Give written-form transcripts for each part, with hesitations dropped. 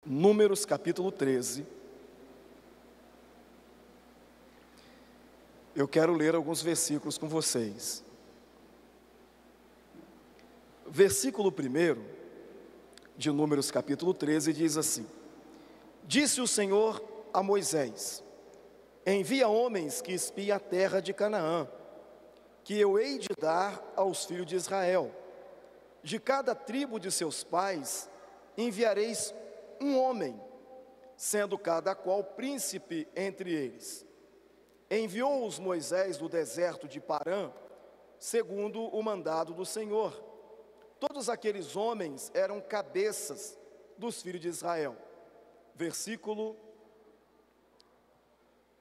Números capítulo 13. Eu quero ler alguns versículos com vocês. Versículo 1 de Números capítulo 13 diz assim: Disse o Senhor a Moisés: Envia homens que espiem a terra de Canaã, que eu hei de dar aos filhos de Israel. De cada tribo de seus pais enviareis um homem, sendo cada qual príncipe entre eles. Enviou-os Moisés do deserto de Parã, segundo o mandado do Senhor. Todos aqueles homens eram cabeças dos filhos de Israel. Versículo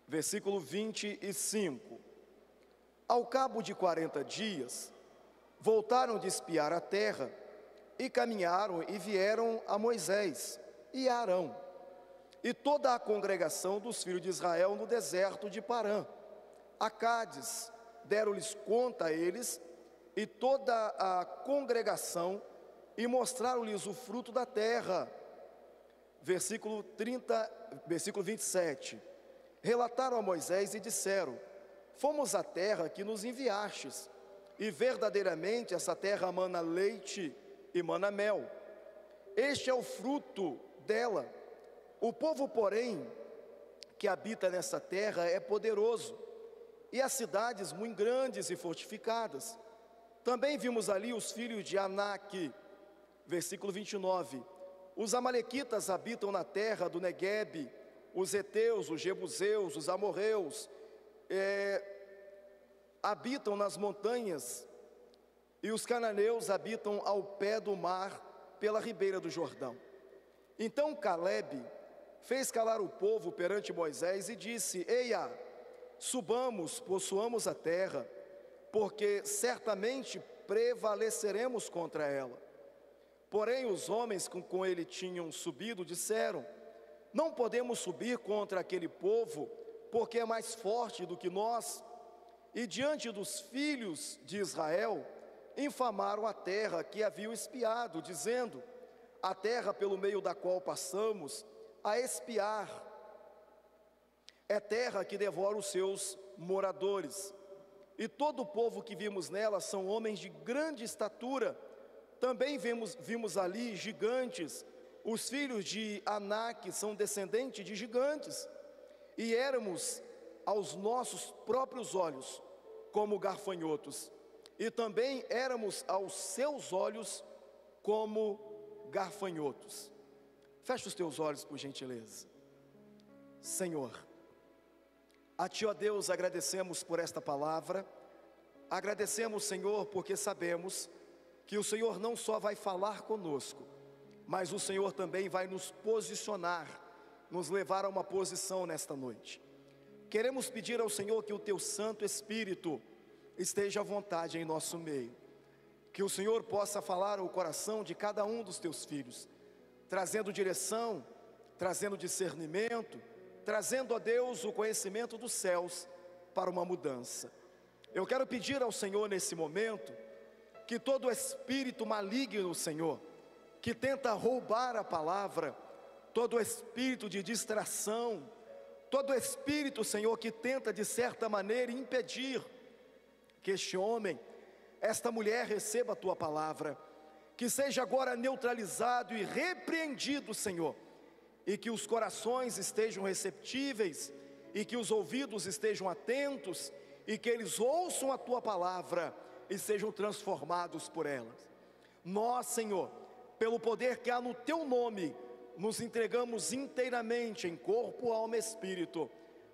25. Ao cabo de 40 dias, voltaram de espiar a terra, e caminharam e vieram a Moisés e a Arão, e toda a congregação dos filhos de Israel no deserto de Parã. A Cádiz deram-lhes conta a eles e toda a congregação, e mostraram-lhes o fruto da terra. Versículo 27. Relataram a Moisés e disseram: Fomos à terra que nos enviastes, e verdadeiramente essa terra mana leite e mana mel. Este é o fruto dela. O povo, porém, que habita nessa terra é poderoso, e as cidades muito grandes e fortificadas. Também vimos ali os filhos de Anak. Versículo 29. Os amalequitas habitam na terra do Neguebe, os heteus, os jebuseus, os amorreus, habitam nas montanhas, e os cananeus habitam ao pé do mar, pela ribeira do Jordão. Então Calebe fez calar o povo perante Moisés e disse: Eia, subamos, possuamos a terra, porque certamente prevaleceremos contra ela. Porém os homens que com ele tinham subido disseram: Não podemos subir contra aquele povo, porque é mais forte do que nós. E diante dos filhos de Israel infamaram a terra que haviam espiado, dizendo: A terra pelo meio da qual passamos a espiar é terra que devora os seus moradores, e todo o povo que vimos nela são homens de grande estatura. Também vimos ali gigantes. Os filhos de Anak são descendentes de gigantes, e éramos aos nossos próprios olhos como gafanhotos, e também éramos aos seus olhos como gafanhotos. Fecha os teus olhos, por gentileza. Senhor, a Ti, ó Deus, agradecemos por esta palavra. Agradecemos, Senhor, porque sabemos que o Senhor não só vai falar conosco, mas o Senhor também vai nos posicionar, nos levar a uma posição nesta noite. Queremos pedir ao Senhor que o Teu Santo Espírito esteja à vontade em nosso meio, que o Senhor possa falar ao coração de cada um dos Teus filhos, trazendo direção, trazendo discernimento, trazendo a Deus o conhecimento dos céus para uma mudança. Eu quero pedir ao Senhor nesse momento, que todo espírito maligno, Senhor, que tenta roubar a palavra, todo espírito de distração, todo espírito, Senhor, que tenta de certa maneira impedir que este homem, esta mulher receba a Tua palavra, que seja agora neutralizado e repreendido, Senhor, e que os corações estejam receptíveis, e que os ouvidos estejam atentos, e que eles ouçam a Tua palavra e sejam transformados por elas. Nós, Senhor, pelo poder que há no Teu nome, nos entregamos inteiramente em corpo, alma e espírito,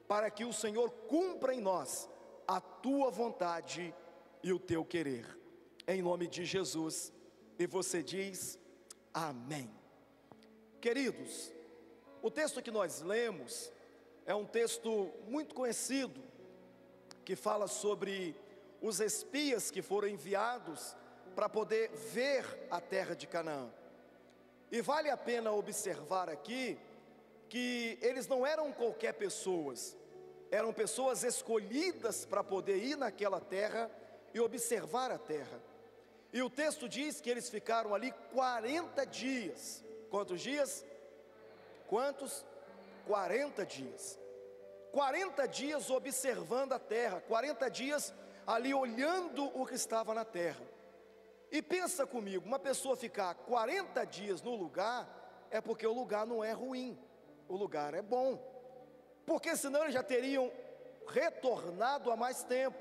para que o Senhor cumpra em nós a Tua vontade e o Teu querer, em nome de Jesus. E você diz amém. Queridos, o texto que nós lemos é um texto muito conhecido, que fala sobre os espias que foram enviados para poder ver a terra de Canaã. E vale a pena observar aqui que eles não eram qualquer pessoas, eram pessoas escolhidas para poder ir naquela terra e observar a terra. E o texto diz que eles ficaram ali 40 dias. Quantos dias? quantos? 40 dias. 40 dias observando a terra, 40 dias ali olhando o que estava na terra. E pensa comigo, uma pessoa ficar 40 dias no lugar, é porque o lugar não é ruim, o lugar é bom, porque senão eles já teriam retornado há mais tempo.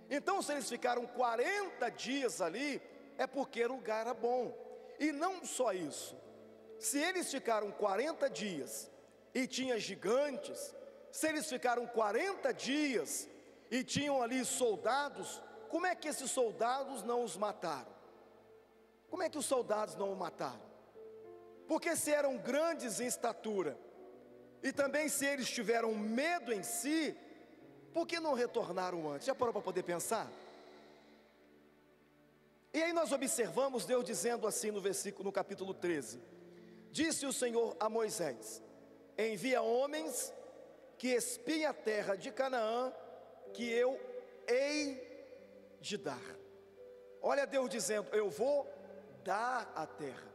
Então, se eles ficaram 40 dias ali, é porque o lugar era bom. E não só isso, se eles ficaram 40 dias e tinha gigantes, se eles ficaram 40 dias e tinham ali soldados, como é que esses soldados não os mataram? Como é que os soldados não o mataram? Porque se eram grandes em estatura, e também se eles tiveram medo em si, por que não retornaram antes? Já parou para poder pensar? E aí nós observamos Deus dizendo assim no capítulo 13: disse o Senhor a Moisés: envia homens que espiem a terra de Canaã, que eu hei de dar. Olha Deus dizendo, eu vou dar a terra.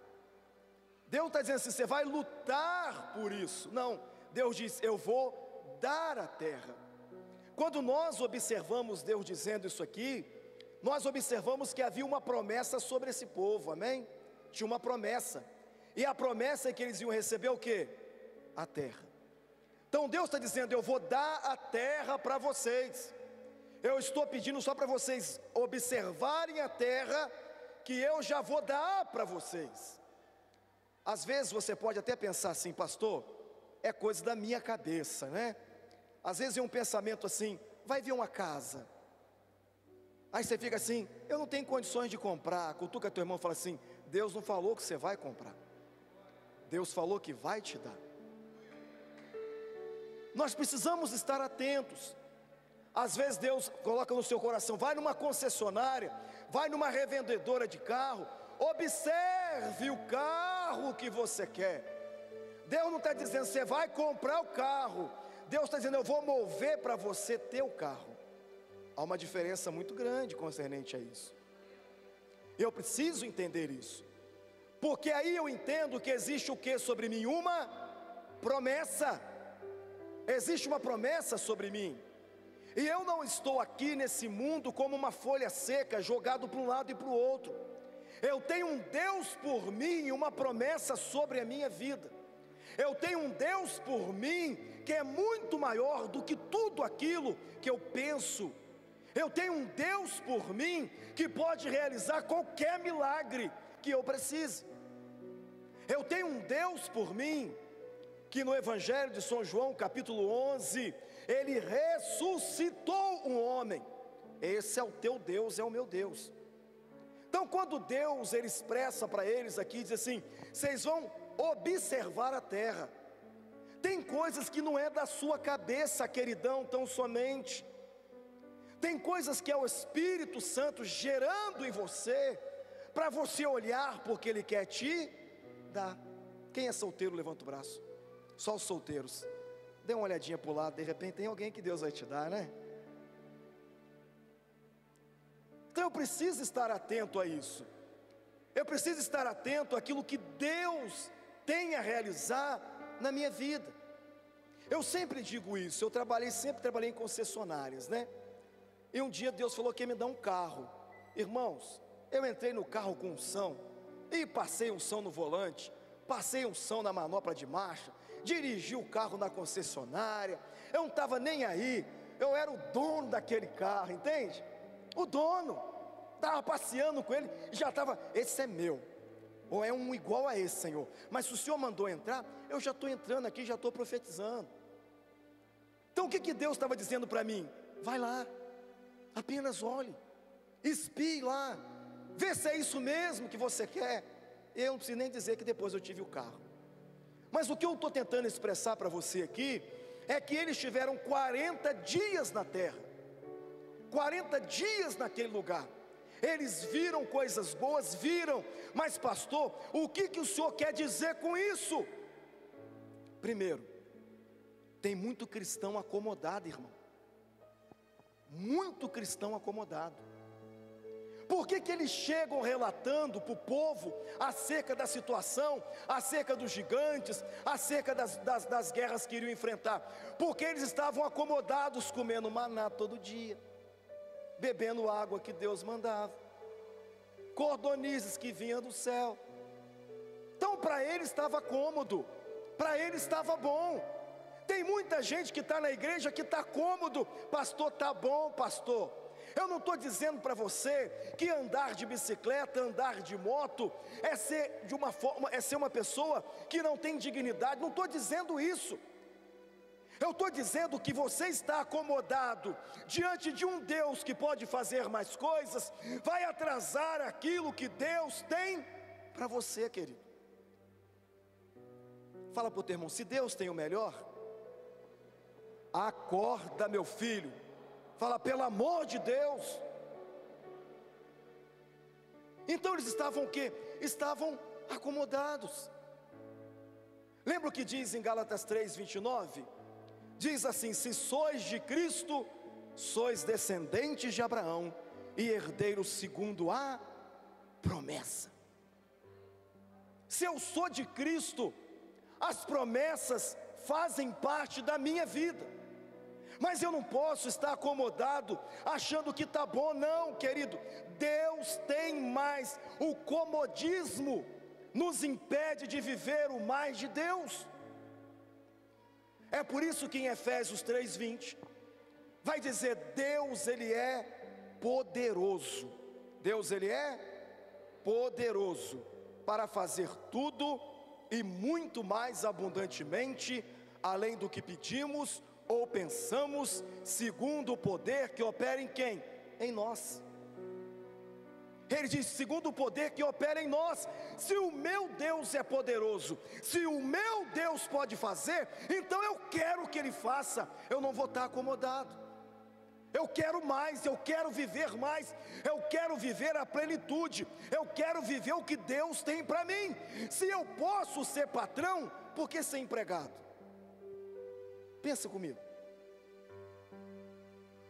Deus está dizendo assim, você vai lutar por isso. Não, Deus diz, eu vou dar a terra. Quando nós observamos Deus dizendo isso aqui, nós observamos que havia uma promessa sobre esse povo, amém? Tinha uma promessa, e a promessa é que eles iam receber o quê? A terra. Então Deus está dizendo, eu vou dar a terra para vocês. Eu estou pedindo só para vocês observarem a terra, que eu já vou dar para vocês. Às vezes você pode até pensar assim, pastor, é coisa da minha cabeça, né? Às vezes é um pensamento assim, vai ver uma casa, aí você fica assim, eu não tenho condições de comprar. Cutuca teu irmão e fala assim, Deus não falou que você vai comprar, Deus falou que vai te dar. Nós precisamos estar atentos. Às vezes Deus coloca no seu coração, vai numa concessionária, vai numa revendedora de carro, observe o carro que você quer. Deus não está dizendo, você vai comprar o carro. Deus está dizendo, eu vou mover para você ter o carro. Há uma diferença muito grande concernente a isso. Eu preciso entender isso, porque aí eu entendo que existe o que sobre mim? Uma promessa. Existe uma promessa sobre mim, e eu não estou aqui nesse mundo como uma folha seca, jogado para um lado e para o outro. Eu tenho um Deus por mim, uma promessa sobre a minha vida. Eu tenho um Deus por mim, que é muito maior do que tudo aquilo que eu penso. Eu tenho um Deus por mim, que pode realizar qualquer milagre que eu precise. Eu tenho um Deus por mim, que no Evangelho de São João, capítulo 11, ele ressuscitou um homem. Esse é o teu Deus, é o meu Deus. Então quando Deus, ele expressa para eles aqui, diz assim, vocês vão observar a terra. Tem coisas que não é da sua cabeça, queridão, tão somente. Tem coisas que é o Espírito Santo gerando em você, para você olhar, porque ele quer te dar. Quem é solteiro, levanta o braço. Só os solteiros. Dê uma olhadinha para o lado, de repente tem alguém que Deus vai te dar, né? Então eu preciso estar atento a isso. Eu preciso estar atento àquilo que Deus tem a realizar na minha vida. Eu sempre digo isso, eu sempre trabalhei em concessionárias, né? E um dia Deus falou que ia me dar um carro. Irmãos, eu entrei no carro com unção, e passei unção no volante, passei unção na manopla de marcha, dirigi o carro na concessionária, eu não estava nem aí, eu era o dono daquele carro, entende? O dono, estava passeando com ele, já estava, esse é meu, ou é um igual a esse, Senhor, mas se o Senhor mandou entrar, eu já estou entrando aqui, já estou profetizando. Então o que Deus estava dizendo para mim? Vai lá, apenas olhe, espie lá, vê se é isso mesmo que você quer. Eu não preciso nem dizer que depois eu tive o carro. Mas o que eu estou tentando expressar para você aqui, é que eles tiveram 40 dias na terra, 40 dias naquele lugar. Eles viram coisas boas, viram, mas pastor, o que o senhor quer dizer com isso? Primeiro, tem muito cristão acomodado, irmão. Muito cristão acomodado. Por que eles chegam relatando para o povo acerca da situação, acerca dos gigantes, acerca das guerras que iriam enfrentar? Porque eles estavam acomodados comendo maná todo dia, bebendo água que Deus mandava, cordonizes que vinham do céu. Então para eles estava cômodo, para eles estava bom. Tem muita gente que está na igreja que está cômodo. Pastor, está bom, pastor. Eu não estou dizendo para você que andar de bicicleta, andar de moto é ser uma pessoa que não tem dignidade. Não estou dizendo isso. Eu estou dizendo que você está acomodado diante de um Deus que pode fazer mais coisas, vai atrasar aquilo que Deus tem para você, querido. Fala para o teu irmão, se Deus tem o melhor, acorda, meu filho. Fala, pelo amor de Deus. Então eles estavam o quê? Estavam acomodados. Lembra o que diz em Gálatas 3:29? Diz assim: se sois de Cristo, sois descendentes de Abraão e herdeiros segundo a promessa. Se eu sou de Cristo, as promessas fazem parte da minha vida. Mas eu não posso estar acomodado, achando que está bom. Não, querido, Deus tem mais. O comodismo nos impede de viver o mais de Deus. É por isso que em Efésios 3:20 vai dizer: Deus, Ele é poderoso. Deus, Ele é poderoso para fazer tudo e muito mais abundantemente, além do que pedimos ou pensamos, segundo o poder que opera em quem? Em nós. Ele diz, segundo o poder que opera em nós. Se o meu Deus é poderoso, se o meu Deus pode fazer, então eu quero que Ele faça. Eu não vou estar acomodado. Eu quero mais, eu quero viver mais, eu quero viver a plenitude, eu quero viver o que Deus tem para mim. Se eu posso ser patrão, por que ser empregado? Pensa comigo.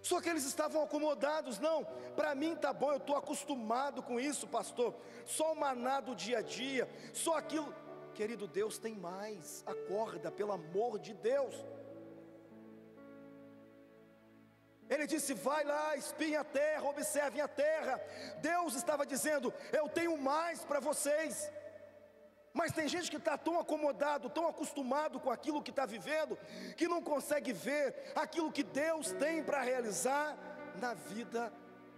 Só que eles estavam acomodados. Não, para mim está bom, eu estou acostumado com isso, pastor. Só o maná do dia a dia, só aquilo. Querido, Deus tem mais. Acorda, pelo amor de Deus. Ele disse, vai lá, espiem a terra, observem a terra. Deus estava dizendo, eu tenho mais para vocês. Mas tem gente que está tão acomodado, tão acostumado com aquilo que está vivendo, que não consegue ver aquilo que Deus tem para realizar na vida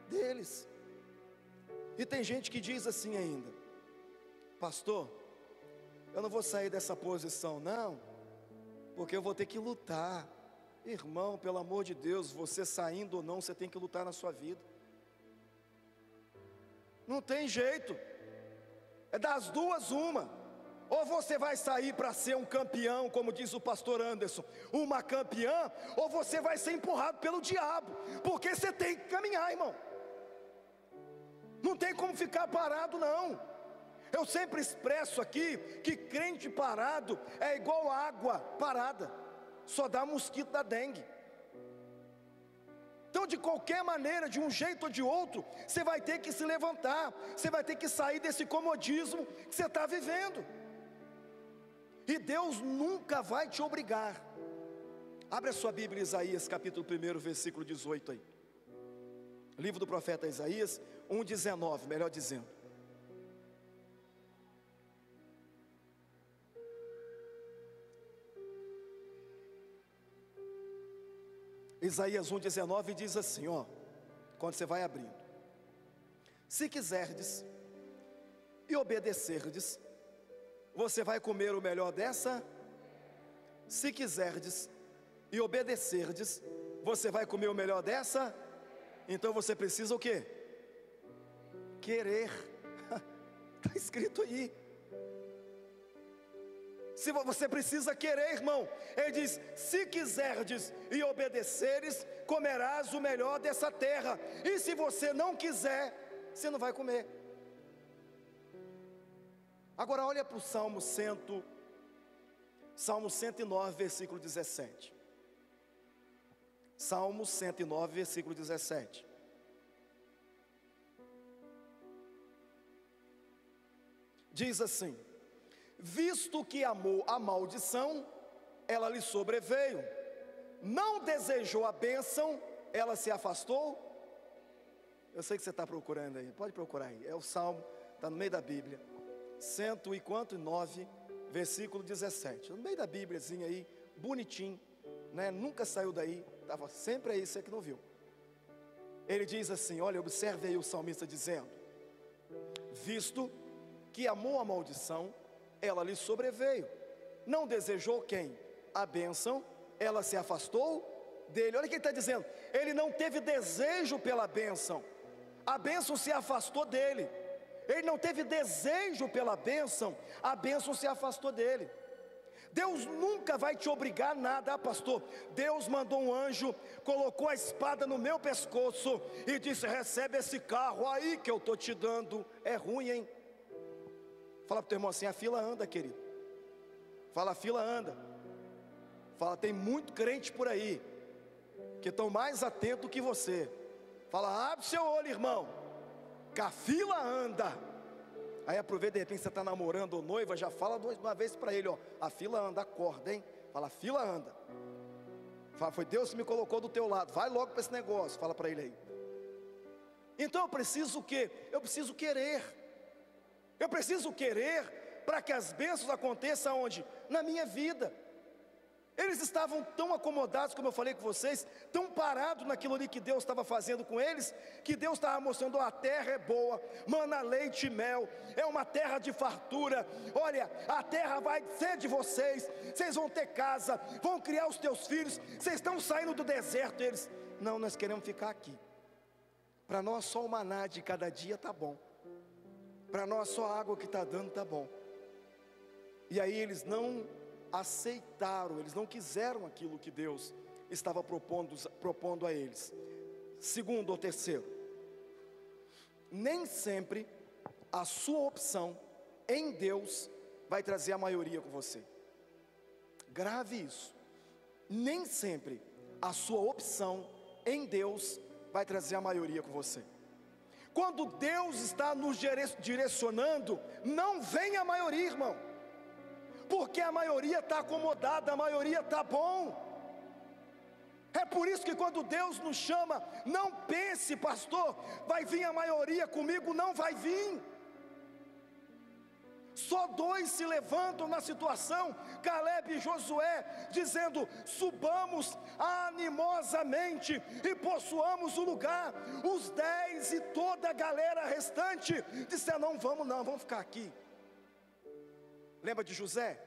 deles. E tem gente que diz assim ainda, pastor, eu não vou sair dessa posição não, porque eu vou ter que lutar. Irmão, pelo amor de Deus, você saindo ou não, você tem que lutar na sua vida. Não tem jeito, é das duas uma. Ou você vai sair para ser um campeão, como diz o pastor Anderson, uma campeã, ou você vai ser empurrado pelo diabo, porque você tem que caminhar, irmão. Não tem como ficar parado não. Eu sempre expresso aqui, que crente parado é igual água parada, só dá mosquito da dengue. Então de qualquer maneira, de um jeito ou de outro, você vai ter que se levantar, você vai ter que sair desse comodismo que você está vivendo. E Deus nunca vai te obrigar. Abre a sua Bíblia, Isaías capítulo 1, versículo 18 aí. Livro do profeta Isaías 1:19, melhor dizendo. Isaías 1:19 diz assim, ó, quando você vai abrindo: se quiserdes e obedecerdes, você vai comer o melhor dessa. Se quiserdes e obedecerdes, você vai comer o melhor dessa. Então você precisa o quê? Querer. Está escrito aí. Se você precisa querer, irmão. Ele diz, se quiserdes e obedeceres, comerás o melhor dessa terra. E se você não quiser, você não vai comer. Agora olha para o Salmo 109, versículo 17. Salmo 109, versículo 17. diz assim: visto que amou a maldição, ela lhe sobreveio, não desejou a bênção, ela se afastou. Eu sei que você está procurando aí, pode procurar aí, é o Salmo, está no meio da Bíblia, 109, versículo 17, no meio da Bíbliazinha aí, bonitinho, né? Nunca saiu daí, estava sempre aí, você que não viu. Ele diz assim, olha, observe aí o salmista dizendo: visto que amou a maldição, ela lhe sobreveio, não desejou quem? A bênção, ela se afastou dele. Olha o que ele está dizendo, ele não teve desejo pela bênção, a bênção se afastou dele. Ele não teve desejo pela bênção, a bênção se afastou dele. Deus nunca vai te obrigar a nada, pastor. Deus mandou um anjo, colocou a espada no meu pescoço e disse: recebe esse carro aí que eu estou te dando. É ruim, hein? Fala para o teu irmão assim: a fila anda, querido. Fala, a fila anda. Fala, tem muito crente por aí que estão mais atentos que você. Fala, abre seu olho, irmão, que a fila anda. Aí aproveita, de repente você está namorando ou noiva, já fala uma vez para ele, ó, a fila anda, acorda, hein? Fala, a fila anda. Fala, foi Deus que me colocou do teu lado, vai logo para esse negócio, fala para ele aí. Então eu preciso o quê? Eu preciso querer. Eu preciso querer para que as bênçãos aconteçam onde? Na minha vida. Eles estavam tão acomodados, como eu falei com vocês, tão parados naquilo ali que Deus estava fazendo com eles, que Deus estava mostrando: a terra é boa, mana leite e mel, é uma terra de fartura. Olha, a terra vai ser de vocês, vocês vão ter casa, vão criar os teus filhos, vocês estão saindo do deserto. Eles: não, nós queremos ficar aqui. Para nós só o maná de cada dia está bom, para nós só a água que está dando está bom. E aí eles não aceitaram, eles não quiseram aquilo que Deus estava propondo a eles. Segundo ou terceiro, nem sempre a sua opção em Deus vai trazer a maioria com você. Grave isso. Nem sempre a sua opção em Deus vai trazer a maioria com você. Quando Deus está nos direcionando, não vem a maioria, irmão, porque a maioria está acomodada, a maioria está bom. É por isso que quando Deus nos chama, não pense: pastor, vai vir a maioria comigo. Não vai vir. Só dois se levantam na situação, Caleb e Josué, dizendo: subamos animosamente e possuamos o lugar. Os 10 e toda a galera restante disseram: não, vamos ficar aqui. Lembra de José?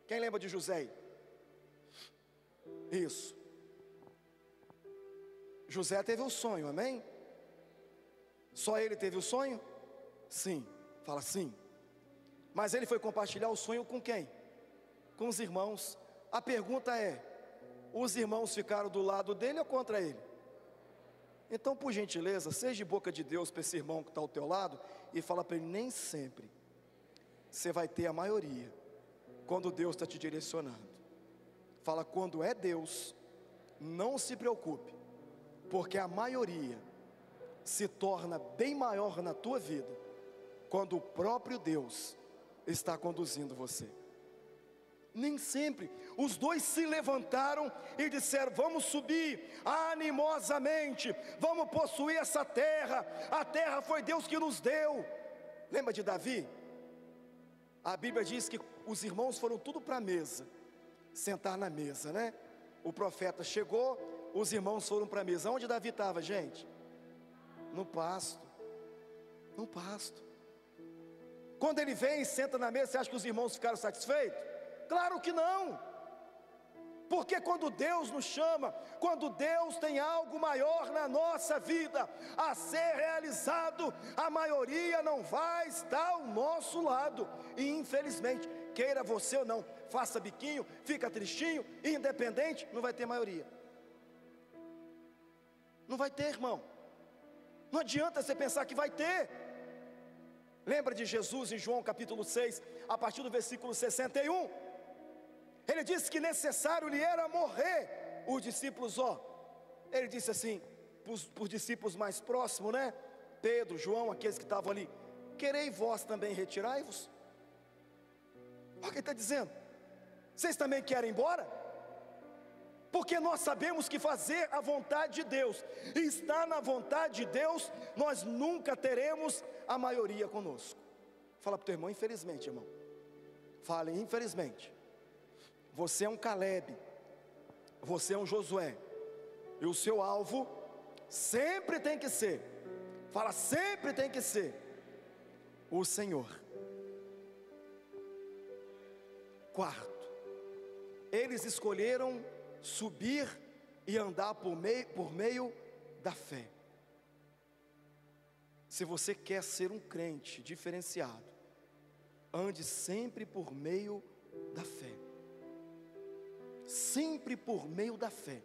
Quem lembra de José aí? Isso. José teve o sonho, amém? Só ele teve o sonho? Sim, fala sim. Mas ele foi compartilhar o sonho com quem? Com os irmãos. A pergunta é: os irmãos ficaram do lado dele ou contra ele? Então, por gentileza, seja de boca de Deus para esse irmão que está ao teu lado e fala para ele: nem sempre você vai ter a maioria quando Deus está te direcionando. Fala: quando é Deus, não se preocupe, porque a maioria se torna bem maior na tua vida quando o próprio Deus está conduzindo você. Nem sempre. Os dois se levantaram e disseram: vamos subir animosamente, vamos possuir essa terra. A terra foi Deus que nos deu. Lembra de Davi? A Bíblia diz que os irmãos foram tudo para a mesa, sentar na mesa, né? O profeta chegou, os irmãos foram para a mesa. Onde Davi estava, gente? No pasto. No pasto. Quando ele vem e senta na mesa, você acha que os irmãos ficaram satisfeitos? Claro que não. Porque quando Deus nos chama, quando Deus tem algo maior na nossa vida a ser realizado, a maioria não vai estar ao nosso lado. E infelizmente, queira você ou não, faça biquinho, fica tristinho, independente, não vai ter maioria. Não vai ter, irmão. Não adianta você pensar que vai ter. Lembra de Jesus em João capítulo 6, a partir do versículo 61? Ele disse que necessário lhe era morrer. Os discípulos, ele disse assim, para os discípulos mais próximos, né? Pedro, João, aqueles que estavam ali: querei vós também retirai-vos? Olha o que ele está dizendo. Vocês também querem ir embora? Porque nós sabemos que fazer a vontade de Deus, e estar na vontade de Deus, nós nunca teremos a maioria conosco. Fala para o teu irmão, infelizmente, irmão. Fale, infelizmente. Você é um Caleb, você é um Josué, e o seu alvo sempre tem que ser, fala, sempre tem que ser o Senhor. Quarto, eles escolheram subir e andar por meio da fé. Se você quer ser um crente diferenciado, ande sempre por meio da fé. Sempre por meio da fé.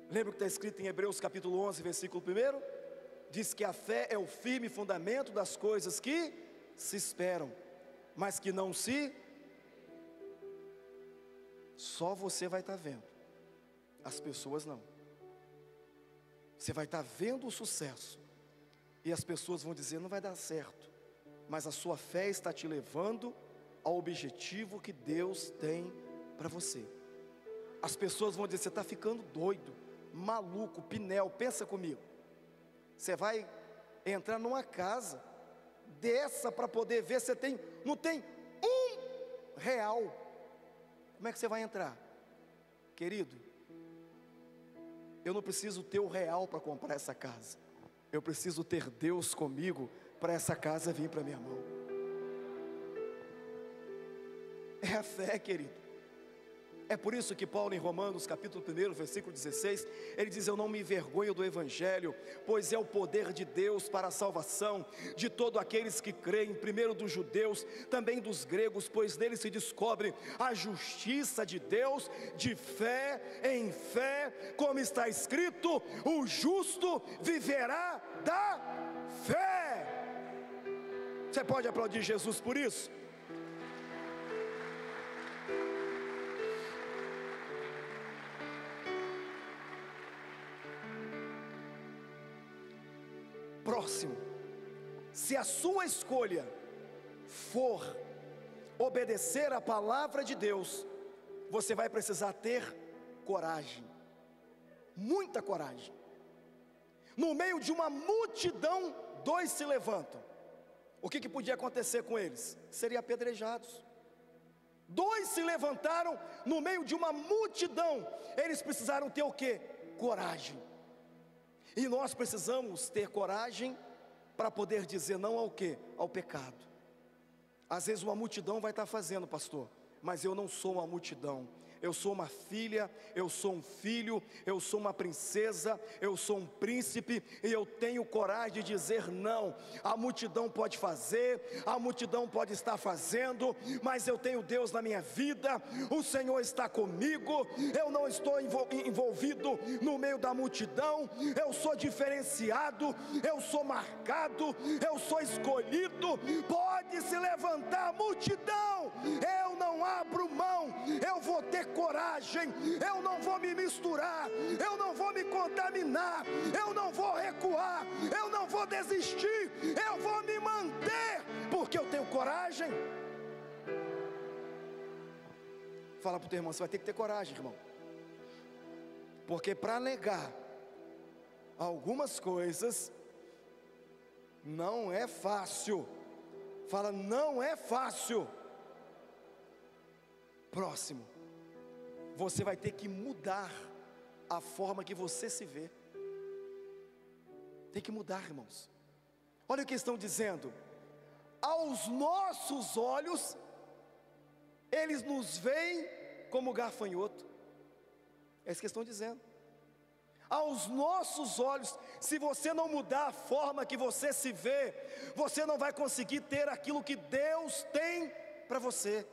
Lembra o que está escrito em Hebreus capítulo 11, versículo 1? Diz que a fé é o firme fundamento das coisas que se esperam, mas que não se... Só você vai estar vendo, as pessoas não. Você vai estar vendo o sucesso, e as pessoas vão dizer, não vai dar certo. Mas a sua fé está te levando ao objetivo que Deus tem para você. As pessoas vão dizer, você está ficando doido, maluco, pinel. Pensa comigo, você vai entrar numa casa dessa para poder ver, não tem R$1. Como é que você vai entrar? Querido, eu não preciso ter R$1 para comprar essa casa. Eu preciso ter Deus comigo para essa casa vir para minha mão. É a fé, querido. É por isso que Paulo, em Romanos capítulo 1, versículo 16, ele diz, eu não me envergonho do Evangelho, pois é o poder de Deus para a salvação de todos aqueles que creem, primeiro dos judeus, também dos gregos, pois nele se descobre a justiça de Deus, de fé em fé, como está escrito, o justo viverá da fé. Você pode aplaudir Jesus por isso? Próximo, se a sua escolha for obedecer a palavra de Deus, você vai precisar ter coragem, muita coragem. No meio de uma multidão, 2 se levantam. O que podia acontecer com eles? Seriam apedrejados. 2 se levantaram no meio de uma multidão. Eles precisaram ter o quê? Coragem. E nós precisamos ter coragem para poder dizer não ao quê? Ao pecado. Às vezes uma multidão vai estar fazendo, pastor, mas eu não sou uma multidão. Eu sou uma filha, eu sou um filho, eu sou uma princesa, eu sou um príncipe, e eu tenho coragem de dizer não. A multidão pode fazer, a multidão pode estar fazendo, mas eu tenho Deus na minha vida, o Senhor está comigo, eu não estou envolvido no meio da multidão, eu sou diferenciado, eu sou marcado, eu sou escolhido. Pode se levantar a multidão, eu não abro mão, eu vou ter coragem, eu não vou me misturar, eu não vou me contaminar, eu não vou recuar, eu não vou desistir, eu vou me manter, porque eu tenho coragem. Fala para o teu irmão, você vai ter que ter coragem, irmão, porque para negar algumas coisas não é fácil. Fala, não é fácil. Próximo, você vai ter que mudar a forma que você se vê. Tem que mudar, irmãos. Olha o que estão dizendo: aos nossos olhos, eles nos veem como gafanhoto. É isso que estão dizendo. Aos nossos olhos, se você não mudar a forma que você se vê, você não vai conseguir ter aquilo que Deus tem para você.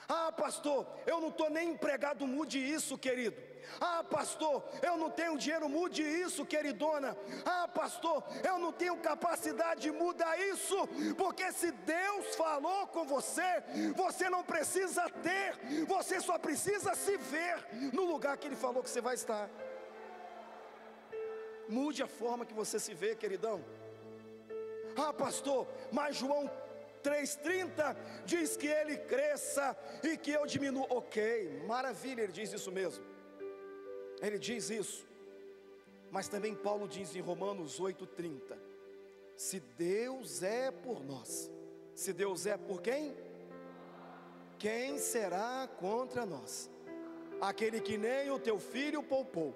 Ah, pastor, eu não estou nem empregado, mude isso, querido. Ah, pastor, eu não tenho dinheiro, mude isso, queridona. Ah, pastor, eu não tenho capacidade, muda isso. Porque se Deus falou com você, você não precisa ter, você só precisa se ver no lugar que Ele falou que você vai estar. Mude a forma que você se vê, queridão. Ah, pastor, mas João 3,30 diz que ele cresça e que eu diminua. Ok, maravilha, ele diz isso mesmo. Ele diz isso. Mas também Paulo diz em Romanos 8,30: se Deus é por nós, se Deus é por quem? Quem será contra nós? Aquele que nem o teu filho poupou,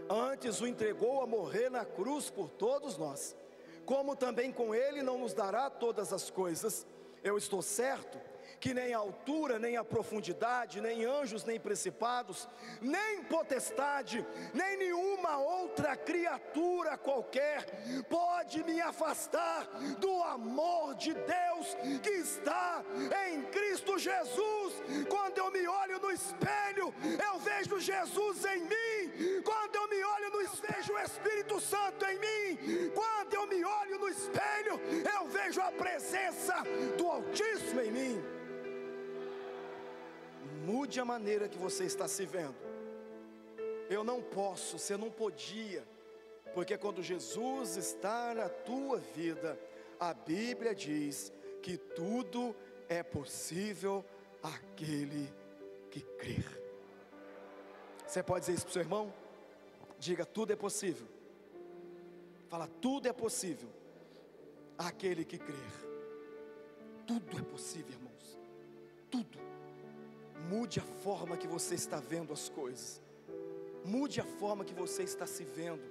antes o entregou a morrer na cruz por todos nós, como também com ele não nos dará todas as coisas. Eu estou certo que nem a altura, nem a profundidade, nem anjos, nem principados, nem potestade, nem nenhuma outra criatura qualquer pode me afastar do amor de Deus que está em Cristo Jesus. Quando eu me olho no espelho, eu vejo Jesus em mim. Quando eu me olho no espelho, vejo o Espírito Santo em mim. Quando eu me olho no espelho, eu vejo a presença do Altíssimo em mim. Mude a maneira que você está se vendo. Eu não posso, você não podia, porque quando Jesus está na tua vida, a Bíblia diz que tudo é possível àquele que crer. Você pode dizer isso para o seu irmão? Diga: tudo é possível. Fala: tudo é possível àquele que crer. Tudo é possível, irmãos. Tudo. Mude a forma que você está vendo as coisas. Mude a forma que você está se vendo,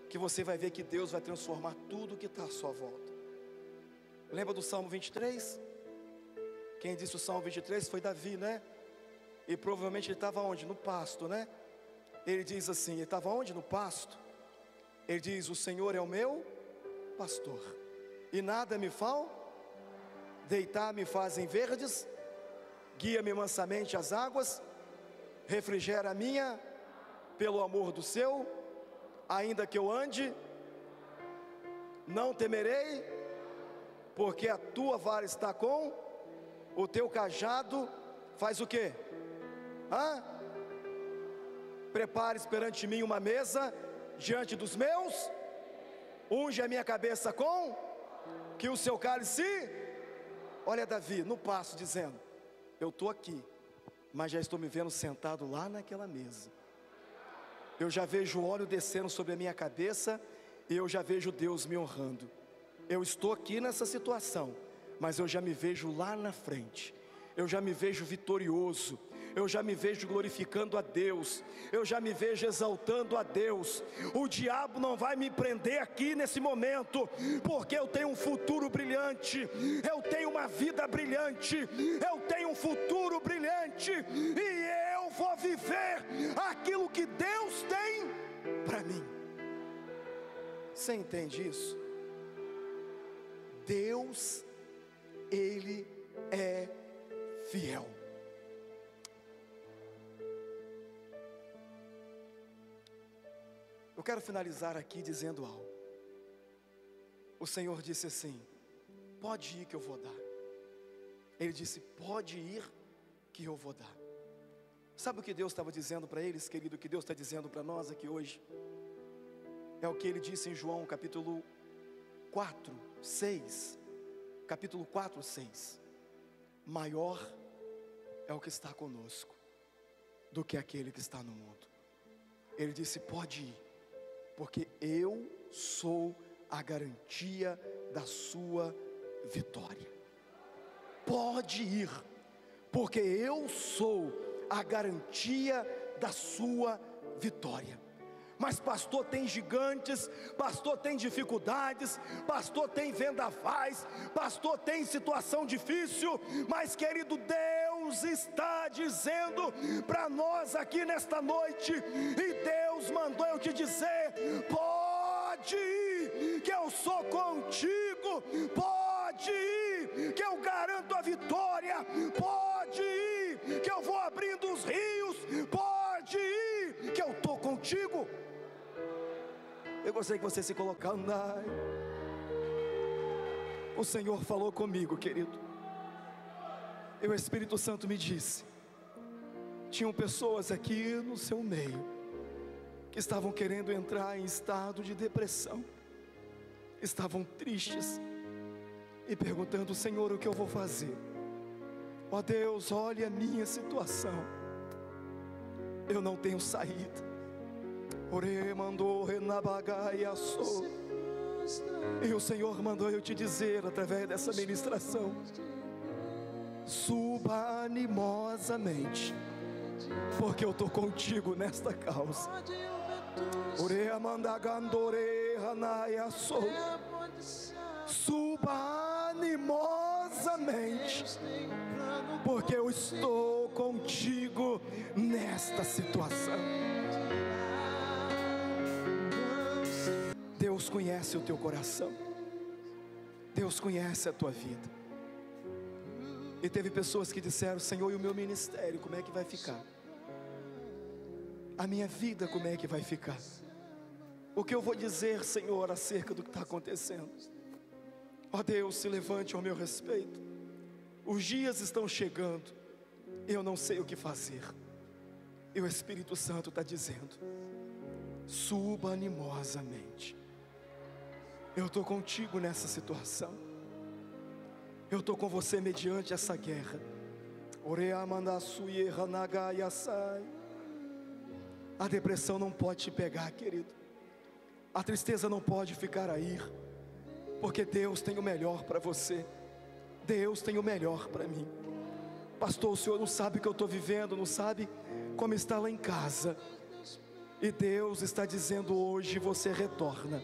que você vai ver que Deus vai transformar tudo que está à sua volta. Lembra do Salmo 23? Quem disse o Salmo 23 foi Davi, né? E provavelmente ele estava onde? No pasto, né? Ele diz assim, ele estava onde? No pasto. Ele diz: o Senhor é o meu pastor, e nada me falta. Deitar-me fazem verdes, guia-me mansamente às águas, refrigera a minha, pelo amor do seu, ainda que eu ande, não temerei, porque a tua vara está com, o teu cajado faz o quê? Prepares perante mim uma mesa, diante dos meus, unge a minha cabeça com, que o seu cálice. Olha Davi no passo dizendo: eu estou aqui, mas já estou me vendo sentado lá naquela mesa. Eu já vejo o óleo descendo sobre a minha cabeça, e eu já vejo Deus me honrando. Eu estou aqui nessa situação, mas eu já me vejo lá na frente. Eu já me vejo vitorioso. Eu já me vejo glorificando a Deus. Eu já me vejo exaltando a Deus. O diabo não vai me prender aqui nesse momento, porque eu tenho um futuro brilhante. Eu tenho uma vida brilhante. Eu tenho um futuro brilhante. E eu vou viver aquilo que Deus tem para mim. Você entende isso? Deus, Ele é fiel. Eu quero finalizar aqui dizendo algo. O Senhor disse assim: pode ir que eu vou dar. Ele disse: pode ir que eu vou dar. Sabe o que Deus estava dizendo para eles, querido? O que Deus está dizendo para nós aqui hoje? É o que Ele disse em João capítulo 4, 6. Capítulo 4, 6. Maior é o que está conosco do que aquele que está no mundo. Ele disse: pode ir, porque eu sou a garantia da sua vitória. Pode ir, porque eu sou a garantia da sua vitória. Mas pastor, tem gigantes, pastor, tem dificuldades, pastor, tem vendavais, pastor, tem situação difícil. Mas querido, Deus está dizendo para nós aqui nesta noite, e Deus mandou eu te dizer: pode ir, que eu sou contigo. Pode ir, que eu garanto a vitória. Pode ir, que eu vou abrindo os rios. Pode ir, que eu estou contigo. Eu gostaria que você se colocasse. O Senhor falou comigo, querido. E o Espírito Santo me disse: tinham pessoas aqui no seu meio que estavam querendo entrar em estado de depressão, estavam tristes, e perguntando: Senhor, o que eu vou fazer? Ó Deus, olhe a minha situação, eu não tenho saída. E o Senhor mandou eu te dizer através dessa ministração: suba animosamente, porque eu estou contigo nesta causa. Suba animosamente, porque eu estou contigo nesta situação. Deus conhece o teu coração, Deus conhece a tua vida. E teve pessoas que disseram: Senhor, e o meu ministério, como é que vai ficar? A minha vida, como é que vai ficar? O que eu vou dizer, Senhor, acerca do que está acontecendo? Ó Deus, se levante ao meu respeito. Os dias estão chegando, eu não sei o que fazer. E o Espírito Santo está dizendo: suba animosamente. Eu estou contigo nessa situação. Eu estou com você mediante essa guerra. A depressão não pode te pegar, querido. A tristeza não pode ficar aí, porque Deus tem o melhor para você. Deus tem o melhor para mim. Pastor, o senhor não sabe o que eu estou vivendo, não sabe como está lá em casa. E Deus está dizendo hoje: você retorna.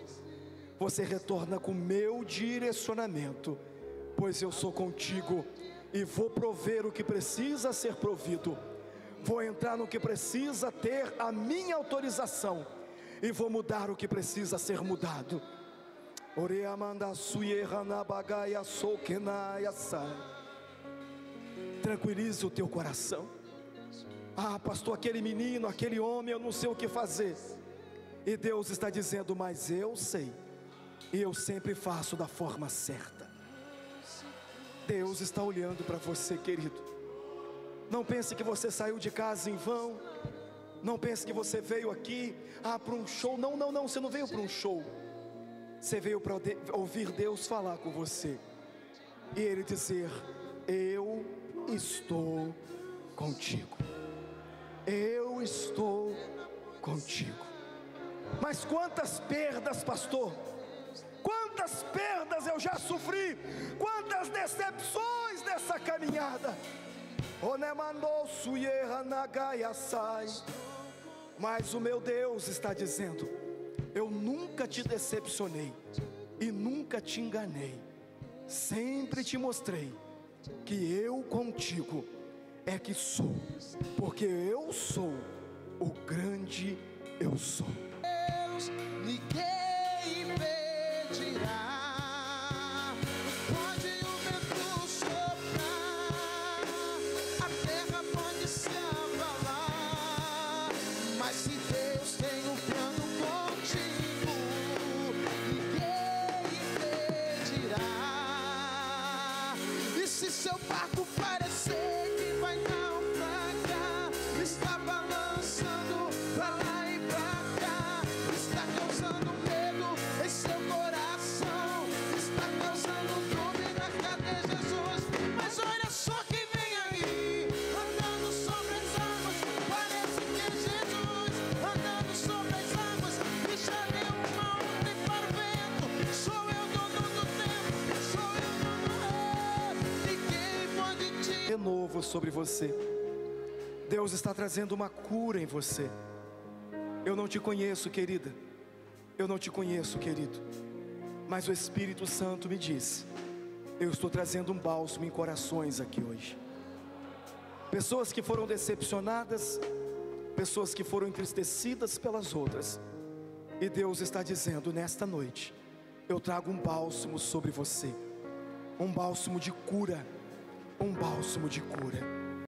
Você retorna com o meu direcionamento, pois eu sou contigo e vou prover o que precisa ser provido. Vou entrar no que precisa ter a minha autorização e vou mudar o que precisa ser mudado. Tranquilize o teu coração. Ah, pastor, aquele menino, aquele homem, eu não sei o que fazer. E Deus está dizendo: mas eu sei, e eu sempre faço da forma certa. Deus está olhando para você, querido. Não pense que você saiu de casa em vão. Não pense que você veio aqui para um show. Não, você não veio para um show. Você veio para ouvir Deus falar com você e Ele dizer: eu estou contigo. Eu estou contigo. Mas quantas perdas, pastor, quantas perdas eu já sofri, quantas decepções nessa caminhada. Mas o meu Deus está dizendo: eu nunca te decepcionei e nunca te enganei. Sempre te mostrei que eu contigo é que sou, porque eu sou o grande eu sou. Deus, ninguém impedirá. Pode o vento soprar, a terra pode se abalar, mas se Deus tem um plano contigo, ninguém impedirá. E se seu barco parecer que vai naufragar, está balançando pra lá e pra cá, está causando medo em seu coração, está causando dúvida: cadê Jesus? Mas olha só quem vem aí, andando sobre as águas. Parece que é Jesus, andando sobre as águas. Me chamei uma onda e para o vento. Sou eu, dono do tempo, sou eu, dono. Ninguém pode te... Renovo sobre você. Deus está trazendo uma cura em você. Eu não te conheço, querida. Eu não te conheço, querido. Mas o Espírito Santo me disse: eu estou trazendo um bálsamo em corações aqui hoje. Pessoas que foram decepcionadas, pessoas que foram entristecidas pelas outras. E Deus está dizendo: nesta noite eu trago um bálsamo sobre você. Um bálsamo de cura. Um bálsamo de cura.